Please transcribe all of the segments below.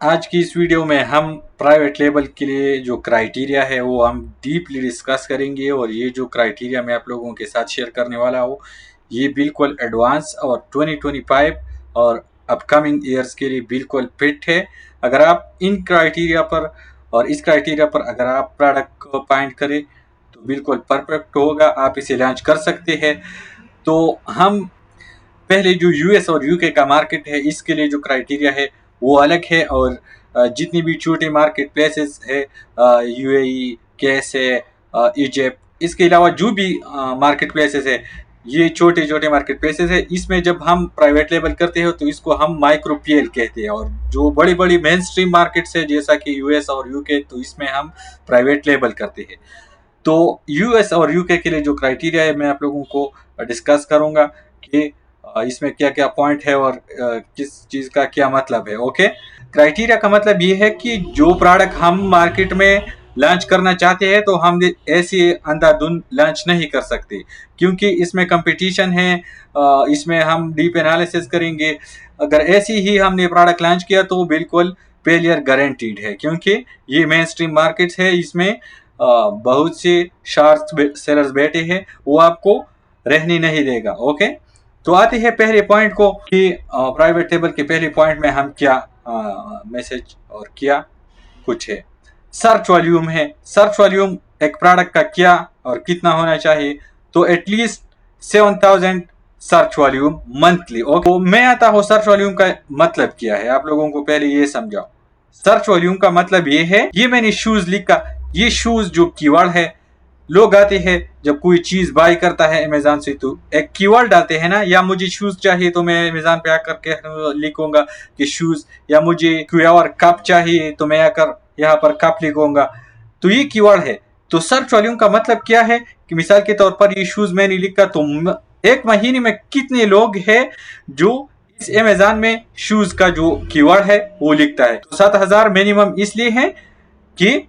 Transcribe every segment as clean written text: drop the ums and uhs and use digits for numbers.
आज की इस वीडियो में हम प्राइवेट लेबल के लिए जो क्राइटेरिया है वो हम डीपली डिस्कस करेंगे। और ये जो क्राइटेरिया मैं आप लोगों के साथ शेयर करने वाला हूँ ये बिल्कुल एडवांस और 2025 और अपकमिंग ईयर्स के लिए बिल्कुल फिट है। अगर आप इन क्राइटेरिया पर और इस क्राइटेरिया पर अगर आप प्रोडक्ट को फाइंड करें तो बिल्कुल परफेक्ट होगा, आप इसे लॉन्च कर सकते हैं। तो हम पहले जो यूएस और यूके का मार्केट है इसके लिए जो क्राइटेरिया है वो अलग है। और जितनी भी छोटे मार्केट प्लेसेस है, यूएई, कैसे, इजिप्ट, इसके अलावा जो भी मार्केट प्लेसेस है ये छोटे छोटे मार्केट प्लेसेस है। इसमें जब हम प्राइवेट लेबल करते हो तो इसको हम माइक्रो पीएल कहते हैं। और जो बड़ी बड़ी मेन स्ट्रीम मार्केट्स है जैसा कि यूएस और यूके, तो इसमें हम प्राइवेट लेबल करते हैं। तो यूएस और यूके के लिए जो क्राइटेरिया है मैं आप लोगों को डिस्कस करूंगा कि इसमें क्या क्या पॉइंट है और किस चीज का क्या मतलब है। ओके, क्राइटेरिया का मतलब ये है कि जो प्रोडक्ट हम मार्केट में लॉन्च करना चाहते हैं तो हम ऐसे अंधाधुंध लॉन्च नहीं कर सकते, क्योंकि इसमें कंपटीशन है। इसमें हम डीप एनालिसिस करेंगे। अगर ऐसे ही हमने प्रोडक्ट लॉन्च किया तो बिल्कुल फेलियर गारंटीड है, क्योंकि ये मेन स्ट्रीम मार्केट्स है। इसमें बहुत से शार्क सेलर्स बैठे हैं, वो आपको रहने नहीं देगा। ओके, तो आते हैं पहले पॉइंट को कि प्राइवेट टेबल के पहले पॉइंट में हम क्या मैसेज और क्या कुछ है। सर्च वॉल्यूम है। सर्च वॉल्यूम एक प्रोडक्ट का क्या और कितना होना चाहिए, तो at least 7000 search volume monthly. Okay, तो मैं आता हूँ सर्च वॉल्यूम का मतलब क्या है, आप लोगों को पहले ये समझाओ। सर्च वॉल्यूम का मतलब ये है, ये मैंने शूज लिखा, ये शूज जो कीवर्ड है, लोग आते हैं जब कोई चीज बाय करता है अमेजोन से तो एक कीवर्ड डालते हैं ना, या मुझे शूज चाहिए तो मैं अमेजोन पे आकर के लिखूंगा कि शूज, या मुझे कोई और कप चाहिए तो मैं आकर यहाँ पर कप लिखूंगा। तो ये कीवर्ड है। तो सर्च वॉल्यूम का मतलब क्या है कि मिसाल के तौर पर ये शूज मैंने लिखा तो एक महीने में कितने लोग हैं जो इस अमेजोन में शूज का जो कीवर्ड है वो लिखता है। तो 7000 मिनिमम इसलिए है कि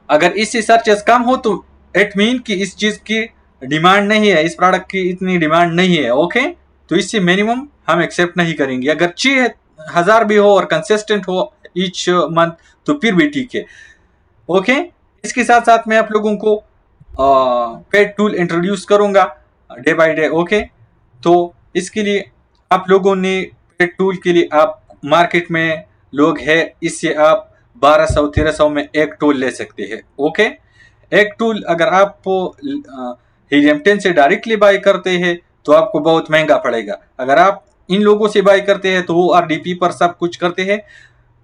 अगर इससे सर्चेस कम हो तो इट मीन कि इस चीज की डिमांड नहीं है, इस प्रोडक्ट की इतनी डिमांड नहीं है। ओके, तो इससे मिनिमम हम एक्सेप्ट नहीं करेंगे। अगर 6000 भी हो और कंसिस्टेंट हो ईच मंथ तो फिर भी ठीक है। ओके, इसके साथ साथ मैं आप लोगों को पेड टूल इंट्रोड्यूस करूंगा डे बाय डे। ओके, तो इसके लिए आप लोगों ने पेड टूल के लिए आप मार्केट में लोग है, इससे आप 1200-1300 में एक टूल ले सकते हैं। ओके, एक टूल अगर आप हीलियम 10 से डायरेक्टली बाय करते हैं तो आपको बहुत महंगा पड़ेगा। अगर आप इन लोगों से बाय करते हैं तो वो आरडीपी पर सब कुछ करते हैं,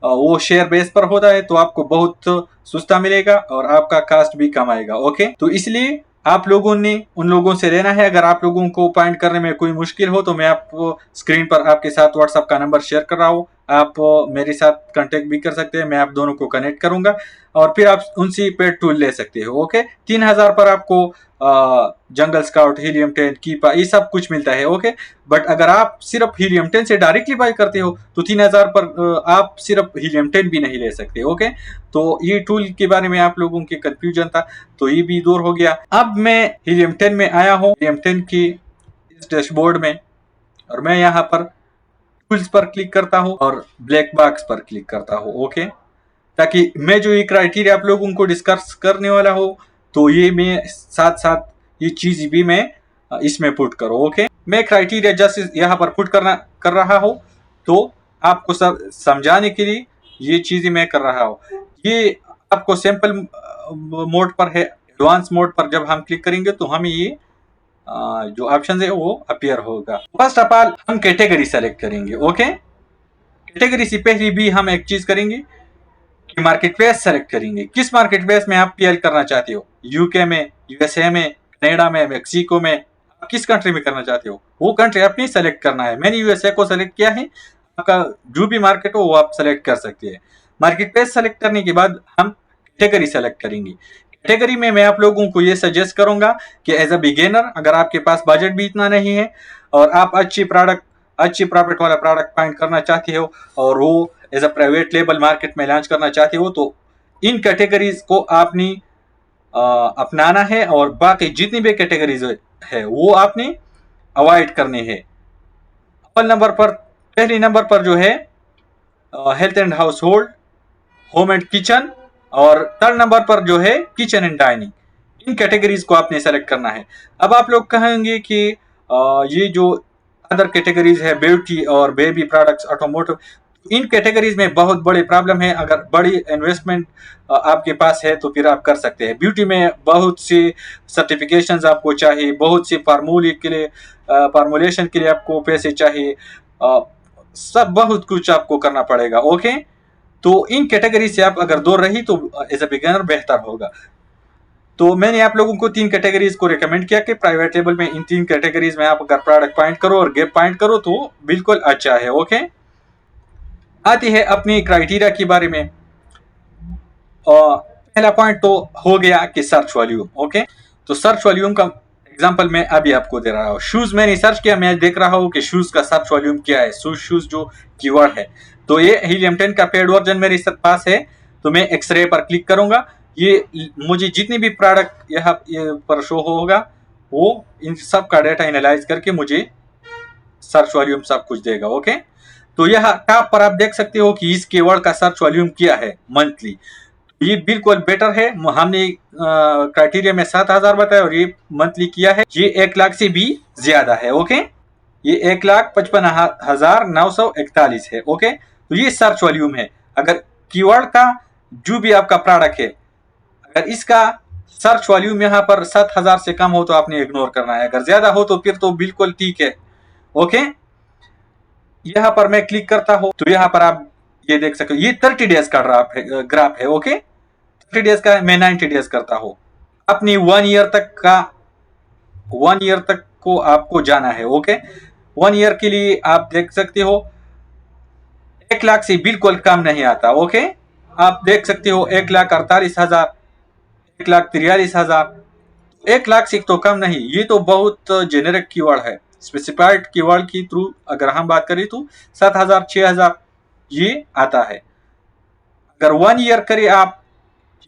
वो शेयर बेस पर होता है, तो आपको बहुत सस्ता मिलेगा और आपका कास्ट भी कम आएगा। ओके, तो इसलिए आप लोगों ने उन लोगों से लेना है। अगर आप लोगों को फाइंड करने में कोई मुश्किल हो तो मैं आपको स्क्रीन पर आपके साथ व्हाट्सएप का नंबर शेयर कर रहा हूँ, आप मेरे साथ कांटेक्ट भी कर सकते हैं, मैं आप दोनों को कनेक्ट करूंगा और फिर आप उनसे पेड टूल ले सकते हो। ओके, 3000 पर आपको जंगल स्काउट, हीलियम 10, कीपा, ये सब कुछ मिलता है। ओके, बट अगर आप सिर्फ हीलियम 10 से डायरेक्टली बाय करते हो तो 3000 पर आप सिर्फ हीलियम 10 भी नहीं ले सकते। ओके, तो ये टूल के बारे में आप लोगों के कंफ्यूजन था तो ये भी दूर हो गया। अब मैं हीलियम 10 में आया हूँ, हीलियम 10 की इस डैशबोर्ड में, और मैं यहाँ पर टूल्स पर क्लिक करता हूँ और ब्लैक बॉक्स पर क्लिक करता हूँ। ओके, ताकि मैं जो ये क्राइटेरिया आप लोगों को डिस्कस करने वाला हूँ तो ये मैं साथ साथ ये चीज भी मैं इसमें पुट करो। ओके, मैं क्राइटेरिया जस्ट यहाँ पर पुट कर रहा हूँ, तो आपको सब समझाने के लिए ये चीजें मैं कर रहा हूँ। ये आपको सैंपल मोड पर है, एडवांस मोड पर जब हम क्लिक करेंगे तो हमें ये जो ऑप्शन है वो अपीयर होगा। फर्स्ट ऑफ ऑल हम कैटेगरी सेलेक्ट करेंगे। ओके, कैटेगरी से पहले भी हम एक चीज करेंगे कि मार्केट प्लेस सेलेक्ट करेंगे। किस मार्केट प्लेस में आप पीएल करना चाहते हो, यूके में, यूएसए में, कनाडा में, मेक्सिको में, आप किस कंट्री में करना चाहते हो वो कंट्री आपने सेलेक्ट करना है। मैंने यूएसए को सेलेक्ट किया है, आपका जो भी मार्केट हो वो आप सेलेक्ट कर सकते हैं। मार्केट प्लेस सेलेक्ट करने के बाद हम कैटेगरी सेलेक्ट करेंगे। कैटेगरी में मैं आप लोगों को ये सजेस्ट करूंगा कि एज अ बिगेनर, अगर आपके पास बजट भी इतना नहीं है और आप अच्छी प्रॉफिट वाला प्रोडक्ट फाइंड करना चाहते हो और वो as a private label market में लॉन्च करना चाहते हो, तो इन कैटेगरीज को आपने अपनाना है और बाकी जितनी भी कैटेगरीज है वो आपने अवॉइड करनी है। पहले नंबर पर जो है health and house hold, home and kitchen, और थर्ड नंबर पर जो है kitchen and dining. In categories को आपने सेलेक्ट करना है। अब आप लोग कहेंगे कि ये जो अदर कैटेगरीज है, ब्यूटी और बेबी प्रोडक्ट्स, ऑटोमोटिव, इन कैटेगरीज में बहुत बड़े प्रॉब्लम है। अगर बड़ी इन्वेस्टमेंट आपके पास है तो फिर आप कर सकते हैं। ब्यूटी में बहुत सी सर्टिफिकेशंस आपको चाहिए, बहुत सी फार्मूले के लिए, फार्मूलेशन के लिए आपको पैसे चाहिए, सब बहुत कुछ आपको करना पड़ेगा। ओके, तो इन कैटेगरी से आप अगर दूर रही तो एज ए बिगिनर बेहतर होगा। तो मैंने आप लोगों को 3 कैटेगरीज को रिकमेंड किया कि प्राइवेट लेबल में इन 3 कैटेगरीज में आप अगर प्रोडक्ट पॉइंट करो और गैप पॉइंट करो तो बिल्कुल अच्छा है। ओके, आती है अपनी क्राइटेरिया के बारे में। पहला पॉइंट तो हो गया कि सर्च वॉल्यूम। ओके, तो सर्च वॉल्यूम का एग्जांपल मैं अभी आपको दे रहा हूँ। शूज मैंने सर्च किया, मैं देख रहा हूँ कि शूज का सर्च वॉल्यूम क्या है, शूज जो कीवर्ड है। तो ये हीलियम 10 का पेड वर्जन मेरे पास है, तो मैं एक्सरे पर क्लिक करूंगा। ये मुझे जितनी भी प्रोडक्ट यहाँ पर शो होगा वो इन सब का डेटा एनालाइज करके मुझे सर्च वॉल्यूम सब कुछ देगा। ओके, तो यह टॉप पर आप देख सकते हो कि इस कीवर्ड का सर्च वॉल्यूम क्या है मंथली। ये बिल्कुल बेटर है। हमने क्राइटेरिया में 7,000 बताया और ये मंथली किया है, ये 1 लाख से भी ज्यादा है। ओके, ये 1,55,941 है। ओके, तो ये सर्च वॉल्यूम है। अगर कीवर्ड का जो भी आपका प्रोडक्ट है, अगर इसका सर्च वॉल्यूम यहाँ पर 7,000 से कम हो तो आपने इग्नोर करना है, अगर ज्यादा हो तो फिर तो बिल्कुल ठीक है। ओके, यहाँ पर मैं क्लिक करता हूँ तो यहाँ पर आप ये देख सकते हो, ये 30 डेज का ग्राफ है। ओके, 30 डेज का, मैं 90 डेज करता हूँ। अपनी 1 ईयर तक को आपको जाना है। ओके, 1 ईयर के लिए आप देख सकते हो 1 लाख से बिल्कुल कम नहीं आता। ओके, आप देख सकते हो 1,48,000, 1,43,000, 1 लाख से तो कम नहीं। ये तो बहुत जेनेरिक कीवर्ड है। स्पेसिफाइड कीवर्ड की थ्रू अगर हम बात करें तो 7,000, 6,000 ये आता है। अगर 1 ईयर करे आप,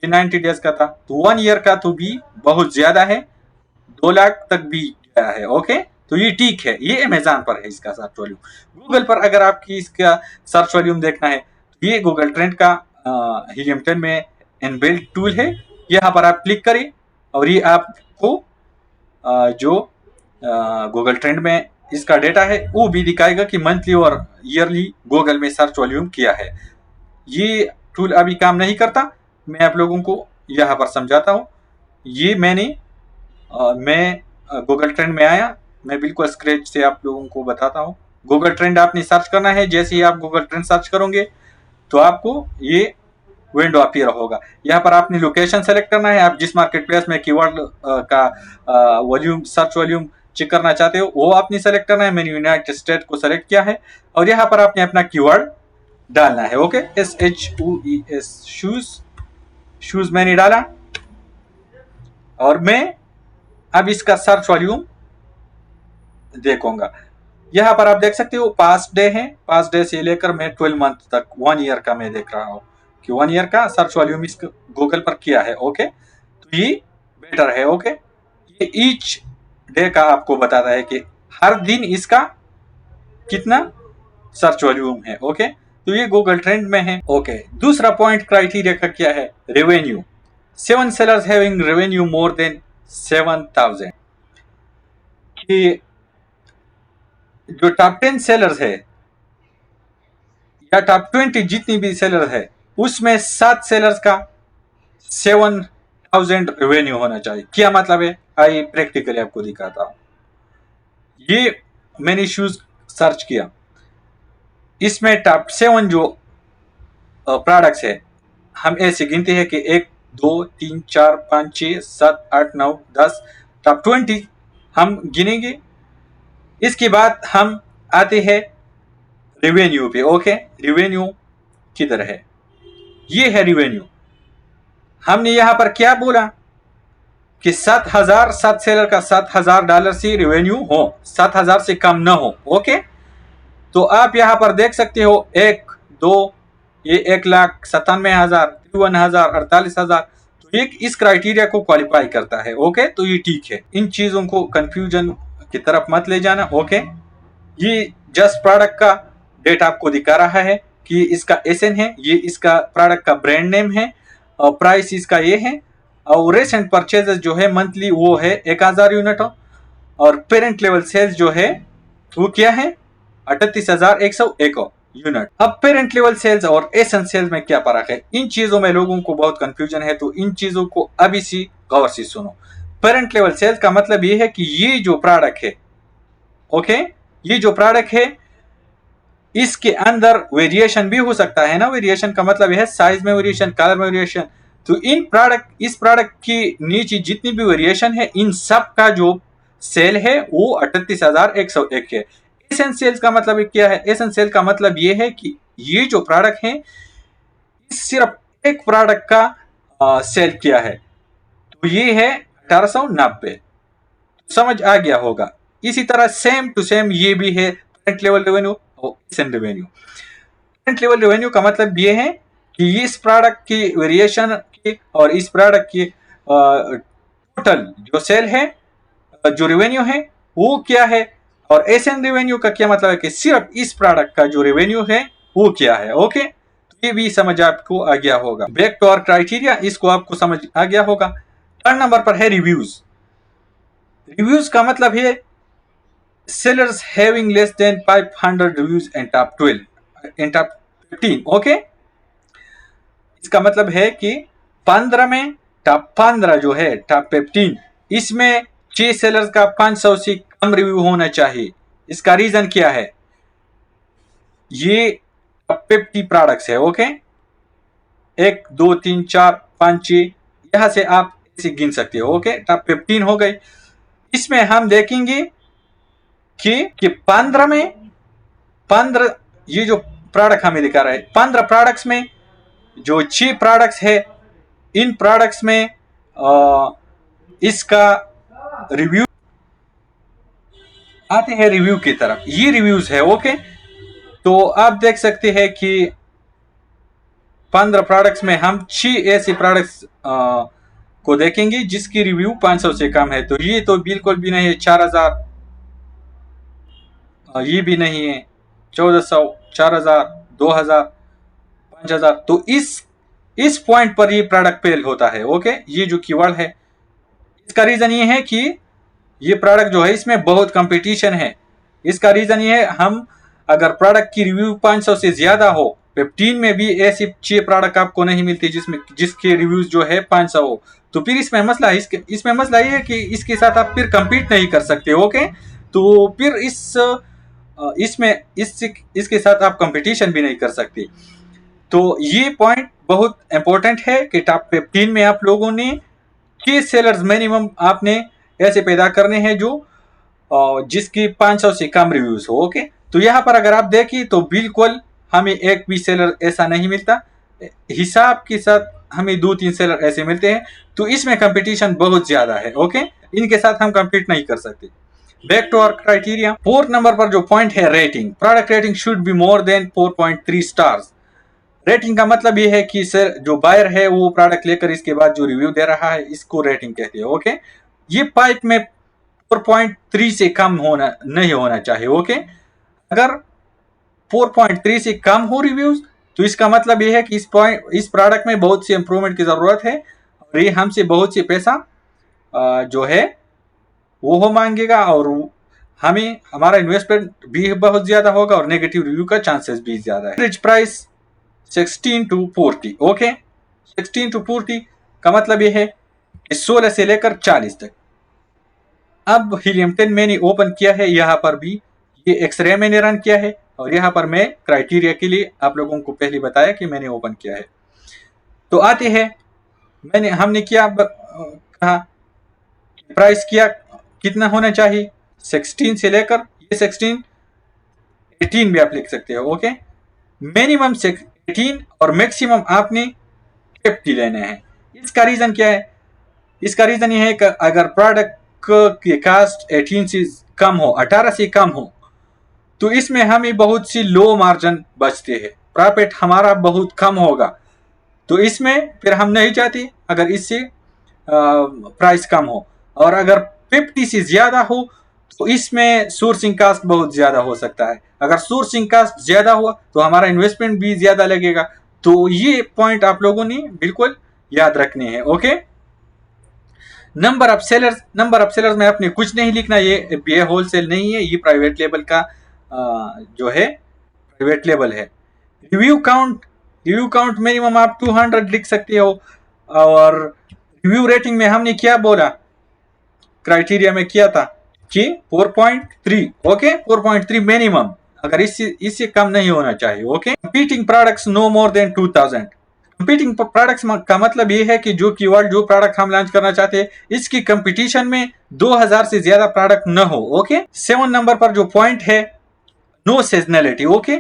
90 डेज का था, तो 1 ईयर का तो भी बहुत ज्यादा है, 2 लाख तक भी गया है। ओके, तो ये ठीक है, ये अमेजॉन पर है इसका सर्च वॉल्यूम। गूगल पर अगर आपकी इसका सर्च वॉल्यूम देखना है तो ये गूगल ट्रेंड का हीलियम 10 में इनबिल्ट टूल है। यहाँ पर आप क्लिक करें और ये आपको जो गूगल ट्रेंड में इसका डेटा है वो भी दिखाएगा कि मंथली और ईयरली गूगल में सर्च वॉल्यूम किया है। ये टूल अभी काम नहीं करता, मैं आप लोगों को यहाँ पर समझाता हूँ। ये मैं गूगल ट्रेंड में आया, मैं बिल्कुल स्क्रैच से आप लोगों को बताता हूँ। गूगल ट्रेंड आपने सर्च करना है। जैसे ही आप गूगल ट्रेंड सर्च करोगे तो आपको ये विंडो अपीयर होगा। यहाँ पर आपने लोकेशन सेलेक्ट करना है, आप जिस मार्केट प्लेस में कीवर्ड का वॉल्यूम, सर्च वॉल्यूम चेक करना चाहते हो वो आपने सेलेक्ट करना है। मैंने यूनाइटेड स्टेट को सेलेक्ट किया है और यहाँ पर आपने अपना कीवर्ड डालना है। ओके, SHOES, शूज मैंने डाला और मैं अब इसका सर्च वॉल्यूम देखूंगा। यहाँ पर आप देख सकते हो पास्ट डे है, पास्ट डे से लेकर मैं 12 मंथ तक 1 ईयर का मैं देख रहा हूँ कि 1 ईयर का सर्च वॉल्यूम इस गूगल पर किया है। ओके, तो ये बेटर है। ओके, ये ईच डे का आपको बताता है कि हर दिन इसका कितना सर्च वॉल्यूम है। ओके, तो ये गूगल ट्रेंड में है। ओके, दूसरा पॉइंट क्राइटेरिया का क्या है, revenue. 7 sellers having revenue more than 7,000। कि जो टॉप 10 सेलर्स है या टॉप 20 जितनी भी सेलर है उसमें 7 सेलर्स का 7,000 रेवेन्यू होना चाहिए। क्या मतलब है, आई प्रैक्टिकली आपको दिखाता हूं। ये मैंने शूज सर्च किया, इसमें टॉप 7 जो प्रोडक्ट्स है हम ऐसे गिनते हैं कि 1 2 3 4 5 6 7 8 9 10, टॉप 20 हम गिनेंगे। इसके बाद हम आते हैं रेवेन्यू पे। ओके, रेवेन्यू किधर है, ये है रेवेन्यू। हमने यहां पर क्या बोला कि 7,000, 7 सेलर का $7,000 से रेवेन्यू हो, 7,000 से कम न हो। ओके, तो आप यहां पर देख सकते हो 1 2, ये 1,97,000, 53,000, 48,000, तो एक इस क्राइटेरिया को क्वालिफाई करता है। ओके, तो ये ठीक है, इन चीजों को कंफ्यूजन की तरफ मत ले जाना। ओके, ये जस्ट प्रोडक्ट का डेटा आपको दिखा रहा है कि इसका SN है, ये इसका प्रोडक्ट का ब्रांड नेम है और प्राइस इसका ये है, और रेसेंट परचेजेस जो है मंथली वो है 1000 यूनिट, और पेरेंट लेवल सेल्स जो है वो क्या है 38,101 यूनिट। अब पेरेंट लेवल सेल्स और एसन सेल्स में क्या फर्क है, इन चीजों में लोगों को बहुत कंफ्यूजन है, तो इन चीजों को अभी सी गौर से सुनो। पेरेंट लेवल सेल्स का मतलब ये है कि ये जो प्रोडक्ट है, ओके, ये जो प्रोडक्ट है इसके अंदर वेरिएशन भी हो सकता है ना। वेरिएशन का मतलब है साइज में वेरिएशन, कलर में वेरिएशन। तो इस प्रोडक्ट की नीचे जितनी भी वेरिएशन है इन सब का जो सेल है वो 38,101 है। एसेंशियल का मतलब क्या है, एसेंशियल का मतलब ये है कि ये जो प्रोडक्ट है सिर्फ एक प्रोडक्ट का सेल किया है, तो ये है 1890। समझ आ गया होगा। इसी तरह सेम टू सेम ये भी है करंट लेवल रेवेन्यू और ascent revenue. Current level revenue का मतलब ये है कि इस प्रोडक्ट की वेरिएशन की और इस प्रोडक्ट की टोटल जो सेल है, जो रेवेन्यू है वो क्या है, और एसेंट रेवेन्यू का क्या मतलब है कि सिर्फ इस प्रोडक्ट का जो रेवेन्यू है वो क्या है। ओके, तो ये भी समझ आपको आ गया होगा। बैक टू आवर क्राइटेरिया, इसको आपको समझ आ गया होगा। थर्ड नंबर पर है रिव्यूज। रिव्यूज का मतलब है sellers having less than 500 reviews in top 12 in top 15। Okay, इसका मतलब है कि 15 में टॉप 15 जो है टॉप 15, इसमें 6 सेलर्स का 500 से कम रिव्यू होना चाहिए। इसका रीजन क्या है, ये टॉप 50 प्रोडक्ट्स है। ओके, 1 2 3 4 5 6 यहां से आप ऐसे गिन सकते हो। ओके, टॉप 15 हो गई। इसमें हम देखेंगे कि 15 में 15 ये जो प्रोडक्ट हमें दिखा रहा है, 15 प्रोडक्ट्स में जो 6 प्रोडक्ट्स है, इन प्रोडक्ट्स में इसका रिव्यू आते हैं रिव्यू की तरफ, ये रिव्यूज है। ओके, तो आप देख सकते हैं कि 15 प्रोडक्ट्स में हम 6 ऐसे प्रोडक्ट्स को देखेंगे जिसकी रिव्यू 500 से कम है। तो ये तो बिल्कुल भी नहीं है 4000, ये भी नहीं है 1400, 4000, 2000, 5000। तो इस पॉइंट पर ये प्रोडक्ट फेल होता है। ओके, ये जो कीवर्ड है इसका रीजन ये है कि ये प्रोडक्ट जो है इसमें बहुत कंपटीशन है। इसका रीजन ये है, हम अगर प्रोडक्ट की रिव्यू 500 से ज्यादा हो, 15 में भी ऐसी 6 प्रोडक्ट आपको नहीं मिलती जिसके रिव्यूज जो है 500 हो, तो फिर इसमें मसला है। इसमें मसला ये है कि इसके साथ आप फिर कंपीट नहीं कर सकते। ओके, तो फिर इसके साथ आप कंपटीशन भी नहीं कर सकते। तो ये पॉइंट बहुत इंपॉर्टेंट है कि टॉप 15 में आप लोगों ने के सेलर्स मिनिमम आपने ऐसे पैदा करने हैं जो जिसकी 500 से कम रिव्यूज हो। ओके, तो यहाँ पर अगर आप देखें तो बिल्कुल हमें एक भी सेलर ऐसा नहीं मिलता, हिसाब के साथ हमें 2-3 सेलर ऐसे मिलते हैं। तो इसमें कंपटीशन बहुत ज्यादा है। ओके, इनके साथ हम कंपीट नहीं कर सकते। Back to our criteria, 4th number पर जो पॉइंट है rating. Product rating should be more than 4.3 stars. Rating का मतलब ये है कि सर जो बायर है वो प्रोडक्ट लेकर इसके बाद जो रिव्यू दे रहा है इसको रेटिंग कहते हैं। ओके, ये पाइप में 4.3 से कम होना नहीं होना चाहिए। ओके, अगर 4.3 से कम हो रिव्यूज तो इसका मतलब ये है कि इस प्रोडक्ट में बहुत सी इंप्रूवमेंट की जरूरत है और ये हमसे बहुत सी पैसा जो है वो मांगेगा, और हमें हमारा इन्वेस्टमेंट भी बहुत ज्यादा होगा और नेगेटिव रिव्यू का चांसेस भी ज्यादा है। Average price 16 to 40। Okay, 16 to 40 का मतलब ये है 16 से लेकर 40 तक। अब हीलियम 10 मैंने ओपन किया है, यहाँ पर भी ये एक्सरे मैंने रन किया है, और यहाँ पर मैं क्राइटेरिया के लिए आप लोगों को पहले बताया कि मैंने ओपन किया है। तो आते हैं, हमने क्या कहा, प्राइस किया कितना होना चाहिए 16 से लेकर ये 16, 18 भी आप लिख सकते हो। ओके, मिनिमम 18 और मैक्सिमम आपने 50 लेने हैं। इसका रीजन क्या है, इसका रीजन ये है कि अगर प्रोडक्ट की कास्ट 18 से कम हो, 18 से कम हो, तो इसमें हमें बहुत सी लो मार्जिन बचते हैं, प्रॉफिट हमारा बहुत कम होगा। तो इसमें फिर हम नहीं चाहते अगर इससे प्राइस कम हो, और अगर 50 से ज्यादा हो तो इसमें सोर्सिंग कास्ट बहुत ज्यादा हो सकता है। अगर सोर्सिंग कास्ट ज्यादा हुआ तो हमारा इन्वेस्टमेंट भी ज्यादा लगेगा। तो ये पॉइंट आप लोगों ने बिल्कुल याद रखने हैं। ओके, नंबर ऑफ सेलर्स में आपने कुछ नहीं लिखना, ये होलसेल नहीं है, ये प्राइवेट लेबल का जो है प्राइवेट लेबल है। रिव्यू काउंट मिनिमम आप 200 लिख सकते हो। और रिव्यू रेटिंग में हमने क्या बोला, क्राइटेरिया में किया था कि 4.3। ओके, 4.3 मिनिमम, अगर इससे कम नहीं होना चाहिए। Okay, competing products no more than 2000। Competing products का मतलब ये है कि जो कीवर्ड जो प्रोडक्ट हम लॉन्च करना चाहते हैं इसकी कंपटीशन में 2000 से ज्यादा प्रोडक्ट न हो। ओके, 7 नंबर पर जो पॉइंट है, नो सीजनलिटी। ओके,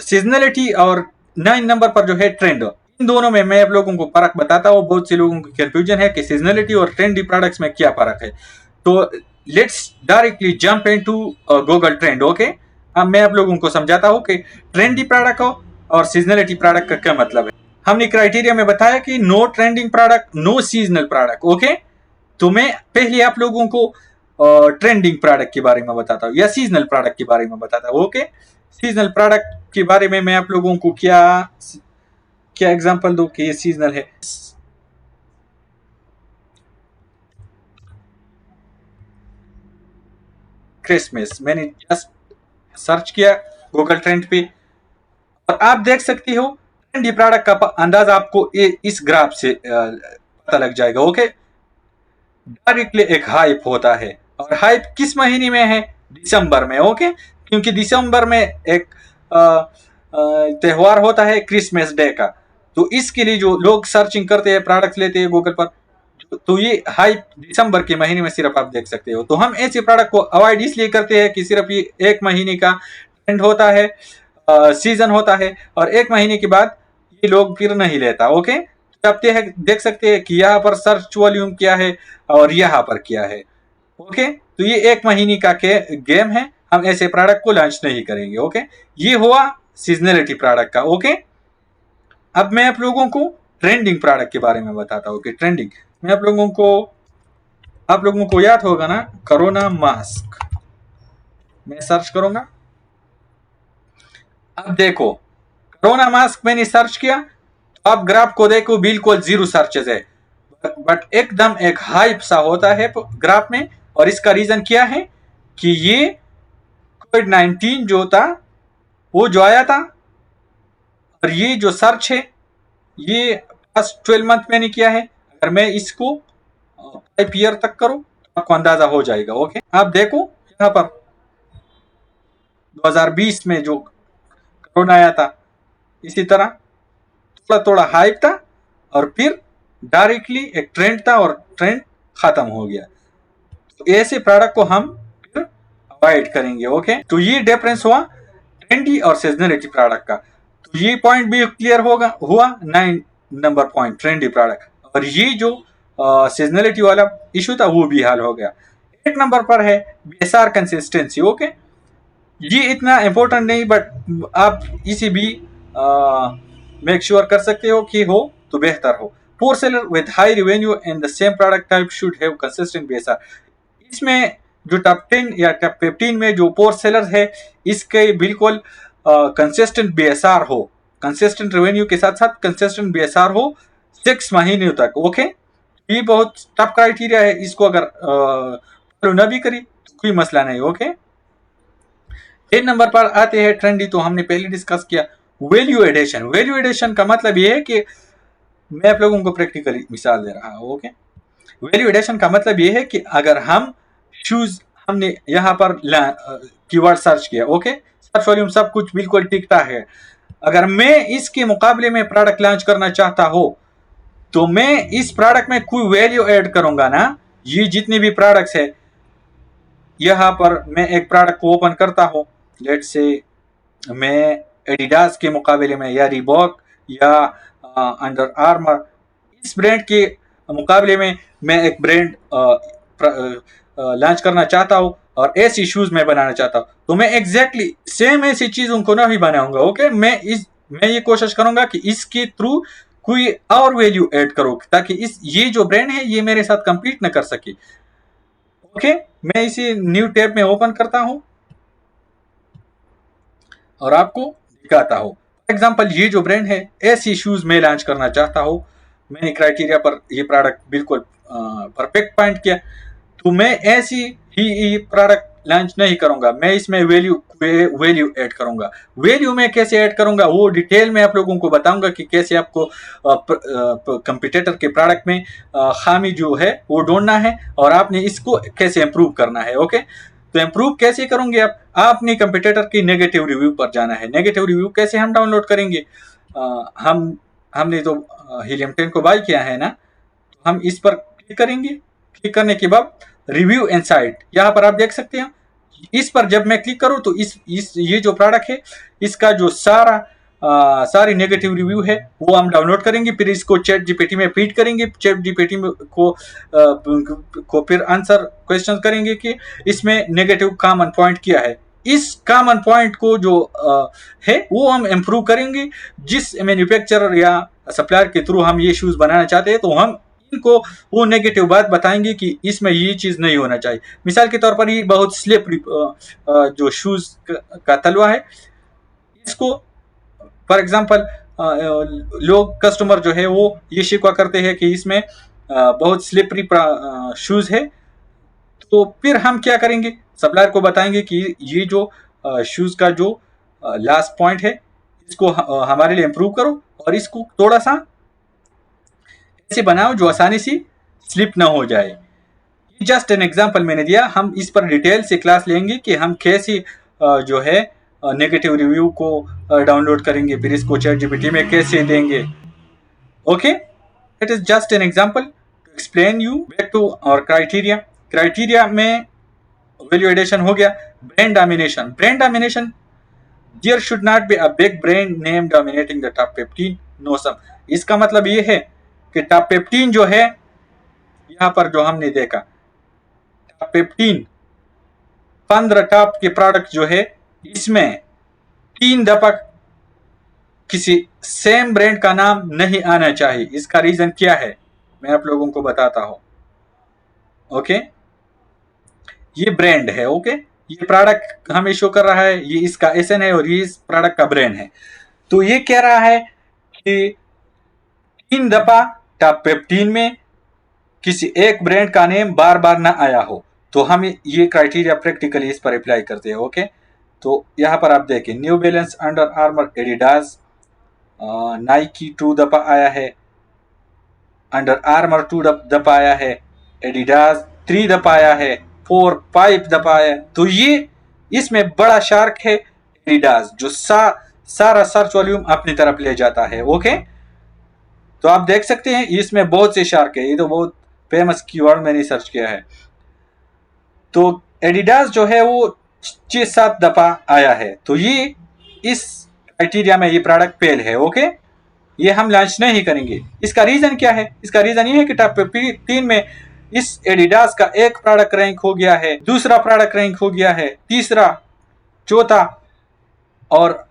सीजनलिटी और 9 नंबर पर जो है ट्रेंड, इन दोनों में मैं आप लोगों को फर्क बताता हूँ। बहुत से लोगों को कंफ्यूजन है कि सीजनलिटी और ट्रेंडी प्रोडक्ट्स में क्या फर्क है। तो let's directly jump into Google trend. Okay, अब मैं आप लोगों को समझाता हूँ कि ट्रेंडी प्रोडक्ट हो और सीजनलिटी प्रोडक्ट का क्या मतलब है। हमने क्राइटेरिया में बताया कि no trending product, no seasonal product. Okay, तो मैं पहले आप लोगों को ट्रेंडिंग प्रोडक्ट के बारे में बताता हूँ या सीजनल प्रोडक्ट के बारे में बताता हूँ। ओके, सीजनल प्रोडक्ट के बारे में मैं आप लोगों को क्या क्या एग्जांपल दूं कि ये सीजनल है। क्रिसमस, मैंने जस्ट सर्च किया गूगल ट्रेंड पे और आप देख सकती हो ट्रेंडी प्रोडक्ट का अंदाजा आपको इस ग्राफ से पता लग जाएगा। ओके, डायरेक्टली एक हाइप होता है और हाइप किस महीने में है, दिसंबर में। ओके, क्योंकि दिसंबर में एक त्योहार होता है क्रिसमस डे का, तो इसके लिए जो लोग सर्चिंग करते हैं, प्रोडक्ट्स लेते हैं गूगल पर, तो ये हाइप दिसंबर के महीने में सिर्फ आप देख सकते हो। तो हम ऐसे प्रोडक्ट को अवॉइड इसलिए करते हैं कि सिर्फ ये एक महीने का ट्रेंड होता है, सीजन होता है, और एक महीने के बाद ये लोग फिर नहीं लेता। ओके, तो आप देख सकते हैं कि यहाँ पर सर्च वॉल्यूम क्या है और यहाँ पर क्या है। ओके, तो ये एक महीने का गेम है, हम ऐसे प्रोडक्ट को लॉन्च नहीं करेंगे। ओके, ये हुआ सीजनलिटी प्रोडक्ट का। ओके, अब मैं आप लोगों को ट्रेंडिंग प्रोडक्ट के बारे में बताता हूँ कि ट्रेंडिंग में आप लोगों को याद होगा ना, कोरोना मास्क। मैं सर्च करूंगा, अब देखो कोरोना मास्क मैंने सर्च किया तो अब ग्राफ को देखो बिल्कुल जीरो सर्चेज है, बट एकदम एक हाइप सा होता है ग्राफ में। और इसका रीजन क्या है कि ये कोविड-19 जो था वो जो आया था, और ये जो सर्च है ये पास्ट 12 मंथ मैंने किया है। अगर मैं इसको 5 ईयर तक करूं तो आपको अंदाजा हो जाएगा। ओके, आप देखो यहाँ पर 2020 में जो कोरोना आया था, इसी तरह थोड़ा थोड़ा हाइप था और फिर डायरेक्टली एक ट्रेंड था और ट्रेंड खत्म हो गया। तो ऐसे प्रोडक्ट को हम फिर अवॉइड करेंगे। ओके, तो ये डिफरेंस हुआ ट्रेंडी और सीजनलिटी प्रोडक्ट का। तो ये पॉइंट भी क्लियर हुआ 9 नंबर पॉइंट ट्रेंडी प्रोडक्ट, और ये जो सीजनलिटी वाला इशू था वो भी हल हो गया। 8 नंबर पर है बीएसआर कंसिस्टेंसी। ओके, ये इतना इम्पोर्टेंट नहीं, बट आप इसे भी मेक श्योर कर सकते हो कि हो तो बेहतर हो। Poor seller with high revenue in the same product type should have consistent BSR. इसमें जो टॉप 10 या टॉप 15 में जो पोर सेलर है इसके बिल्कुल कंसिस्टेंट बीएसआर हो, कंसिस्टेंट रेवेन्यू के साथ साथ कंसिस्टेंट बीएसआर हो 6 महीने तक। ओके, ये बहुत टफ क्राइटेरिया है, इसको अगर फॉलो न भी करी तो कोई मसला नहीं। ओके, 10 नंबर पर आते हैं ट्रेंडी, तो हमने पहले डिस्कस किया वैल्यू एडिशन। वैल्यू एडिशन का मतलब ये है कि मैं आप लोगों को प्रैक्टिकली मिसाल दे रहा हूँ। ओके, वैल्यू एडिशन का मतलब ये है कि अगर हम शूज, हमने यहाँ पर कीवर्ड सर्च किया। ओके, सर्च वॉल्यूम सब कुछ बिल्कुल ठीक ठाक है, अगर मैं इसके मुकाबले में प्रोडक्ट लॉन्च करना चाहता हो तो मैं इस प्रोडक्ट में कोई वैल्यू ऐड करूंगा ना। ये जितने भी प्रोडक्ट्स है, यहाँ पर मैं एक प्रोडक्ट को ओपन करता हूँ, लेट्स से मैं एडिडास के मुकाबले में या रिबॉक या अंडर आर्मर, इस ब्रांड के मुकाबले में मैं एक ब्रांड लॉन्च करना चाहता हूँ और ऐसी शूज मैं बनाना चाहता हूँ, तो मैं एग्जैक्टली सेम ऐसी चीज उनको ना ही बनाऊंगा। ओके, मैं ये कोशिश करूंगा कि इसके थ्रू कोई और वैल्यू ऐड करो ताकि ये जो ब्रांड है ये मेरे साथ कंपीट न कर सके। ओके, मैं इसी न्यू टैब में ओपन करता हूं और आपको दिखाता हूं। फॉर एग्जांपल ये जो ब्रांड है, ऐसी शूज मैं लॉन्च करना चाहता हूं। मैंने क्राइटेरिया पर ये प्रोडक्ट बिल्कुल परफेक्ट पॉइंट किया, तो मैं ऐसी ही प्रोडक्ट लॉन्च नहीं करूंगा। मैं इसमें वैल्यू ऐड करूंगा। वैल्यू में कैसे ऐड करूंगा वो डिटेल में आप लोगों को बताऊंगा कि कैसे आपको कंपटीटर के प्रोडक्ट में खामी जो है वो ढूंढना है और आपने इसको कैसे इम्प्रूव करना है। ओके, तो इम्प्रूव कैसे करोगे आप? आपने कंपटीटर की नेगेटिव रिव्यू पर जाना है। नेगेटिव रिव्यू कैसे हम डाउनलोड करेंगे? हमने तो हीलियम 10 को बाय किया है ना, तो हम इस पर क्लिक करेंगे। क्लिक करने के बाद रिव्यू इनसाइट, यहाँ पर आप देख सकते हैं। इस पर जब मैं क्लिक करूं तो इस ये जो प्रोडक्ट है इसका जो सारी नेगेटिव रिव्यू है वो हम डाउनलोड करेंगे। फिर इसको चैट जीपीटी में फीड करेंगे। चैट जीपीटी को फिर आंसर क्वेश्चन करेंगे कि इसमें नेगेटिव कॉमन पॉइंट क्या है। इस कॉमन पॉइंट को जो है वो हम इम्प्रूव करेंगे। जिस मैन्युफैक्चरर या सप्लायर के थ्रू हम ये शूज बनाना चाहते हैं तो हम इनको वो नेगेटिव बात बताएंगे कि इसमें ये चीज नहीं होना चाहिए। मिसाल के तौर पर ये बहुत स्लिपरी जो शूज का तलवा है, इसको फॉर एग्जांपल लोग कस्टमर जो है वो ये शिकवा करते हैं कि इसमें बहुत स्लिपरी शूज है। तो फिर हम क्या करेंगे, सप्लायर को बताएंगे कि ये जो शूज का जो लास्ट पॉइंट है इसको हमारे लिए इम्प्रूव करो और इसको थोड़ा सा ऐसे बनाओ जो आसानी से स्लिप ना हो जाए। जस्ट एन एग्जांपल मैंने दिया। हम इस पर डिटेल से क्लास लेंगे कि हम कैसे जो है नेगेटिव रिव्यू को डाउनलोड करेंगे, फिर इसको चैट जीपीटी में कैसे देंगे। Okay, it is just an example to explain you. Back to our criteria. Criteria में वैल्यू एडिशन हो गया। Brand domination. Brand domination, there should not be a big brand name dominating the top 15 no some. इसका मतलब ये है कि top 15 जो है, यहाँ पर जो हमने देखा टॉप 15 टॉप के प्रोडक्ट जो है, इसमें 3 दफा किसी सेम ब्रांड का नाम नहीं आना चाहिए। इसका रीजन क्या है मैं आप लोगों को बताता हूं। ओके, ये ब्रांड है। ओके, ये प्रोडक्ट हमें शो कर रहा है, ये इसका एसएन है और ये इस प्रोडक्ट का ब्रांड है। तो ये कह रहा है कि 3 दफा टॉप 15 में किसी एक ब्रांड का नेम बार बार ना आया हो, तो हम ये क्राइटेरिया प्रैक्टिकली इस पर अप्लाई करते हैं। ओके, तो यहाँ पर आप देखें, new balance, under armour, Adidas, Nike 2 दफा आया है, अंडर आर्मर 2 दफा आया है, एडिडास 3 दफा आया है, 4 5 दफा आया है। तो ये इसमें बड़ा शार्क है एडिडास, जो सारा सर्च वॉल्यूम अपनी तरफ ले जाता है। ओके, तो आप देख सकते हैं इसमें बहुत से शार्क है। ये तो बहुत फेमस कीवर्ड मैंने सर्च किया है। तो एडिडास जो है वो 6-7 दफा आया है, तो ये इस क्राइटेरिया में ये प्रोडक्ट फेल है। ओके, ये हम लॉन्च नहीं करेंगे। इसका रीजन क्या है? इसका रीजन ये है कि टॉप 3 में इस एडिडास का एक प्रोडक्ट रैंक हो गया है, दूसरा प्रोडक्ट रैंक हो गया है, तीसरा, चौथा और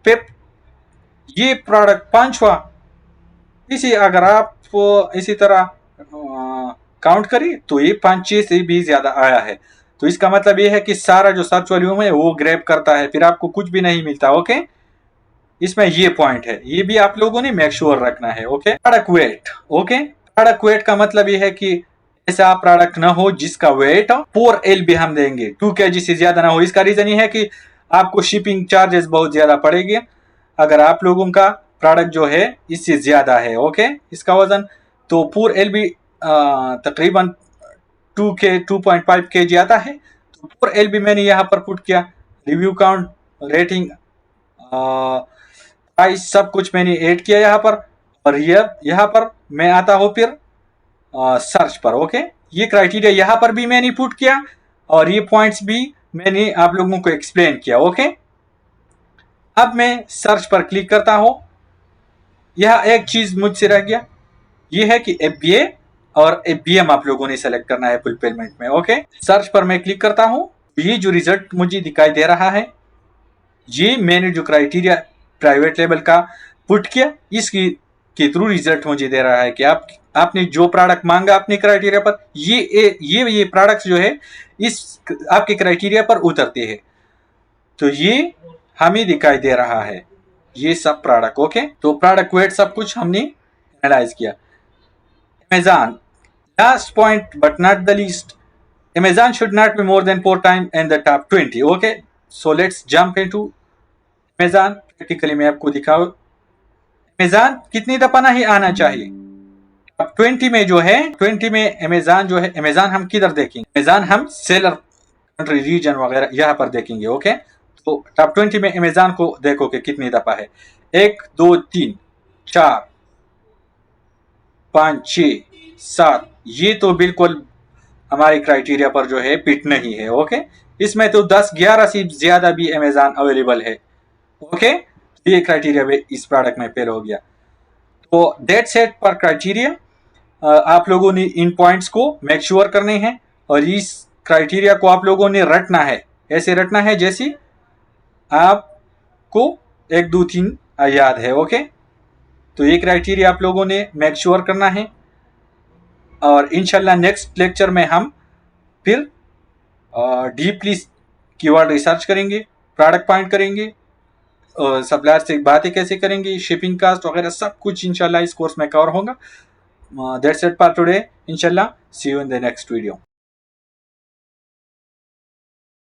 फिफ्थ ये प्रोडक्ट पांचवा। इसी अगर आप इसी तरह काउंट करें तो ये 5-6 से भी ज्यादा आया है। तो इसका मतलब ये है कि सारा जो सर्च वॉल्यूम है वो ग्रैब करता है, फिर आपको कुछ भी नहीं मिलता। ओके, इसमें ये पॉइंट है, ये भी आप लोगों ने मेक श्योर रखना है। Okay, product weight. Okay, product weight का मतलब ये है कि ऐसा प्रोडक्ट ना हो जिसका वेट 4 LB हम देंगे, 2 kg से ज्यादा ना हो। इसका रीजन ये है कि आपको शिपिंग चार्जेस बहुत ज्यादा पड़ेगी अगर आप लोगों का प्रोडक्ट जो है इससे ज्यादा है। ओके, इसका वजन तो 4 LB तकरीबन 2.5 kg आता है। तो 4 LB मैंने यहाँ पर पुट किया। रिव्यू काउंट, रेटिंग, प्राइस, सब कुछ मैंने ऐड किया यहाँ पर। और यहाँ पर मैं आता हूँ फिर सर्च पर। ओके, ये क्राइटेरिया यहाँ पर भी मैंने पुट किया और ये पॉइंट्स भी मैंने आप लोगों को एक्सप्लेन किया। ओके, अब मैं सर्च पर क्लिक करता हूँ। यह एक चीज मुझसे रह गया, ये है कि FBA और FBM आप लोगों ने सेलेक्ट करना है फुलफिलमेंट में। ओके, सर्च पर मैं क्लिक करता हूँ। ये जो रिजल्ट मुझे दिखाई दे रहा है, ये मैंने जो क्राइटेरिया प्राइवेट लेवल का पुट किया इसकी के थ्रू रिजल्ट मुझे दे रहा है कि आपने जो प्रोडक्ट मांगा अपने क्राइटेरिया पर, ये प्रोडक्ट्स जो है इस आपके क्राइटेरिया पर उतरते हैं। तो ये हमें दिखाई दे रहा है, ये सब प्रोडक्ट। ओके, तो प्रोडक्ट वेट सब कुछ हमने एनालाइज किया। Amazon, last point but not the least, Amazon should not be more than 4 times in the top 20. Okay, so let's jump into Amazon। Practically मैं आपको दिखाऊं Amazon कितनी दफा नहीं आना चाहिए। अब 20 में जो है, 20 में Amazon जो है, Amazon हम किधर देखेंगे, Amazon हम सेलर कंट्री रीजन वगैरह यहाँ पर देखेंगे। ओके, तो टॉप 20 में Amazon को देखो कि कितनी दफा है, 1 2 3 4 5 6 7। ये तो बिल्कुल हमारे क्राइटेरिया पर जो है फिट नहीं है। ओके, इसमें तो 10-11 से ज्यादा भी Amazon अवेलेबल है। ओके, ये क्राइटेरिया भी इस प्रोडक्ट में फेल हो गया। तो दैट्स इट पर क्राइटेरिया। आप लोगों ने इन पॉइंट्स को मेक श्योर करने हैं और इस क्राइटेरिया को आप लोगों ने रटना है, ऐसे रटना है जैसे आपको 1 2 3 याद है। ओके, तो ये क्राइटेरिया आप लोगों ने मेक श्योर करना है और इंशाल्लाह नेक्स्ट लेक्चर में हम फिर डीपली कीवर्ड रिसर्च करेंगे, प्रोडक्ट पॉइंट करेंगे, सप्लायर से बातें कैसे करेंगे, शिपिंग कास्ट वगैरह सब कुछ इंशाल्लाह इस कोर्स में कवर होगा। दैट्स इट फॉर टुडे, इंशाल्लाह see you in the next video.